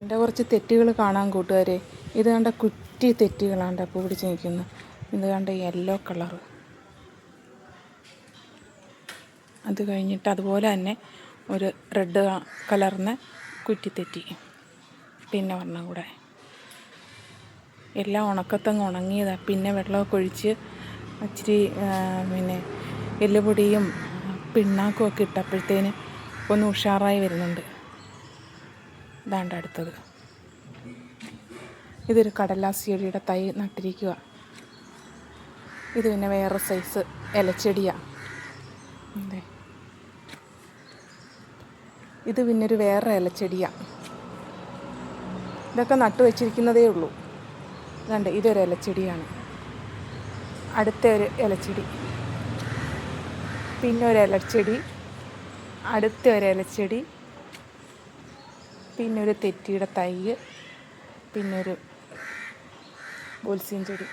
എൻ്റെ കുറച്ച് തെറ്റികൾ കാണാൻ കൂട്ടുകാരെ. ഇത് കണ്ട കുറ്റി തെറ്റികളാണ്ട് പൂ പിടിച്ച് നിൽക്കുന്നു. ഇത് കണ്ട യെല്ലോ കളറ്. അത് കഴിഞ്ഞിട്ട് അതുപോലെ തന്നെ ഒരു റെഡ് കളറിന് കുറ്റിത്തെറ്റി. പിന്നെ ഒരെണ്ണം കൂടെ. എല്ലാം ഉണക്കത്തങ്ങ് ഉണങ്ങിയതാണ്. പിന്നെ വെള്ളമൊക്കെ ഒഴിച്ച് ഇച്ചിരി പിന്നെ എല്ലുപൊടിയും പിണ്ണാക്കും ഒക്കെ ഇട്ടപ്പോഴത്തേന് ഒന്ന് ഉഷാറായി വരുന്നുണ്ട്. ഇതാണ്ട് അടുത്തത്. ഇതൊരു കടലാസ് ചെടിയുടെ തൈ നട്ടിരിക്കുക. ഇത് പിന്നെ വേറെ സൈസ് ഇലച്ചെടിയാണ്. അതെ, ഇത് പിന്നെ ഒരു വേറെ ഇലച്ചെടിയാണ്. ഇതൊക്കെ നട്ടു വെച്ചിരിക്കുന്നതേ ഉള്ളൂ. ഇതുണ്ട്, ഇതൊരു ഇലച്ചെടിയാണ്. അടുത്ത ഒരു ഇലച്ചെടി, പിന്നെ ഒരു ഇലച്ചെടി, അടുത്ത ഒരു ഇലച്ചെടി, പിന്നെ ഒരു തെറ്റിയുടെ തൈ, പിന്നെ ഒരു ബോൾസിൻ ചെടി.